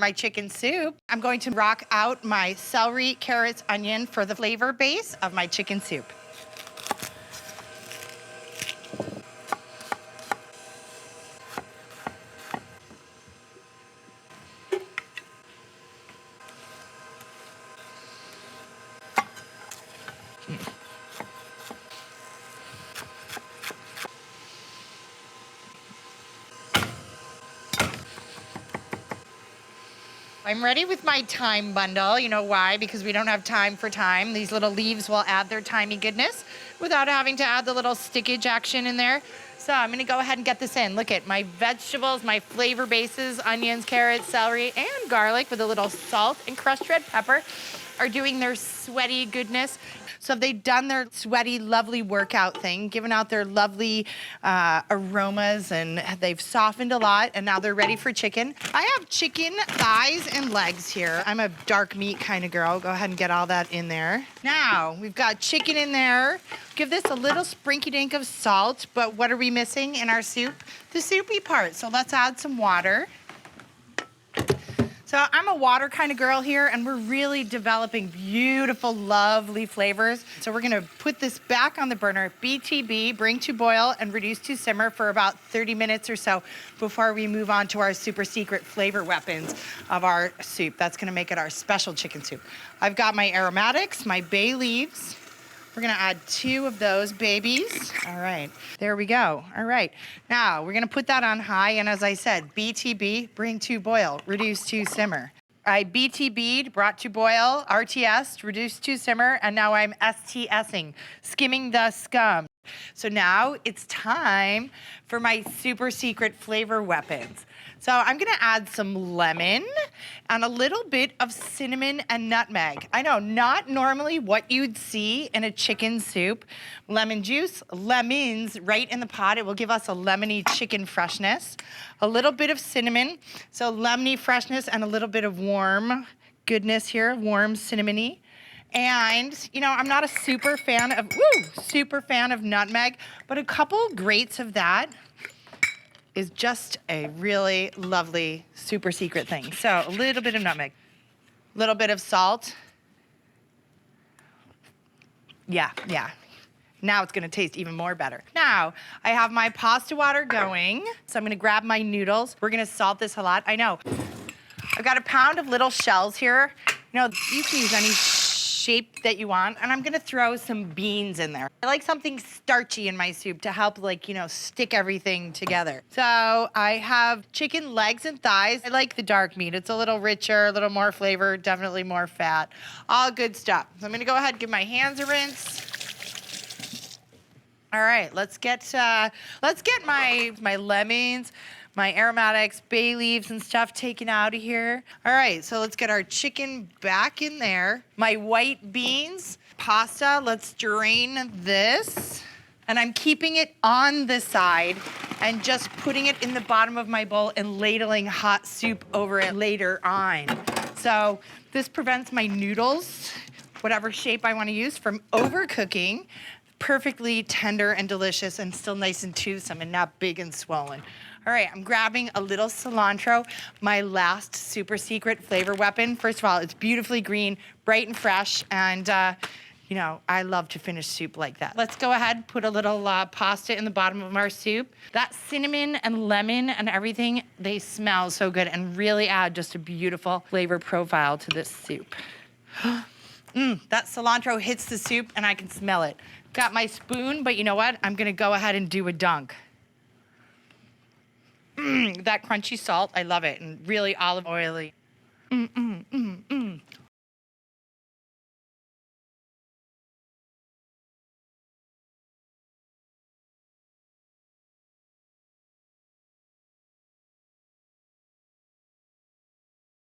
My chicken soup, I'm going to rock out my celery, carrots, onion for the flavor base of my chicken soup. I'm ready with my thyme bundle. You know why? Because we don't have time for thyme. These little leaves will add their thymy goodness without having to add the little stickage action in there. So I'm gonna go ahead and get this in. Look at my vegetables, my flavor bases, onions, carrots, celery, and garlic with a little salt and crushed red pepper are doing their sweaty goodness. So they've done their sweaty, lovely workout thing, given out their lovely aromas, and they've softened a lot, and now they're ready for chicken. I have chicken thighs and legs here. I'm a dark meat kind of girl. Go ahead and get all that in there. Now, we've got chicken in there. Give this a little sprinky-dink of salt, but what are we missing in our soup? The soupy part. So let's add some water. So I'm a water kind of girl here, and we're really developing beautiful, lovely flavors. So we're gonna put this back on the burner, BTB, bring to boil and reduce to simmer for about 30 minutes or so before we move on to our super secret flavor weapons of our soup. That's gonna make it our special chicken soup. I've got my aromatics, my bay leaves. We're gonna add 2 of those babies. All right, there we go. All right, now we're gonna put that on high, and as I said, BTB, bring to boil, reduce to simmer. I BTB'd, brought to boil, RTS, reduced to simmer, and now I'm STSing, skimming the scum. So now it's time for my super secret flavor weapons. So I'm gonna add some lemon and a little bit of cinnamon and nutmeg. I know, not normally what you'd see in a chicken soup. Lemon juice, lemons right in the pot. It will give us a lemony chicken freshness. A little bit of cinnamon, so lemony freshness and a little bit of warm goodness here, warm cinnamony. And, you know, I'm not a super fan of nutmeg, but a couple grates of that is just a really lovely, super secret thing. So a little bit of nutmeg, a little bit of salt. Yeah. Now it's gonna taste even more better. Now, I have my pasta water going, so I'm gonna grab my noodles. We're gonna salt this a lot, I know. I've got a pound of little shells here. You know, you can use any shape that you want, and I'm gonna throw some beans in there. I like something starchy in my soup to help, like, you know, stick everything together. So I have chicken legs and thighs. I like the dark meat. It's a little richer, a little more flavor, definitely more fat. All good stuff. So I'm gonna go ahead and give my hands a rinse. All right, let's get my lemons, my aromatics, bay leaves and stuff taken out of here. All right, so let's get our chicken back in there. My white beans, pasta, let's drain this. And I'm keeping it on the side and just putting it in the bottom of my bowl and ladling hot soup over it later on. So this prevents my noodles, whatever shape I wanna use, from overcooking. Perfectly tender and delicious and still nice and toothsome and not big and swollen. All right, I'm grabbing a little cilantro, my last super secret flavor weapon. First of all, it's beautifully green, bright and fresh, and you know, I love to finish soup like that. Let's go ahead, put a little pasta in the bottom of our soup. That cinnamon and lemon and everything, they smell so good and really add just a beautiful flavor profile to this soup. That cilantro hits the soup and I can smell it. Got my spoon, but you know what? I'm gonna go ahead and do a dunk. That crunchy salt, I love it, and really olive oily.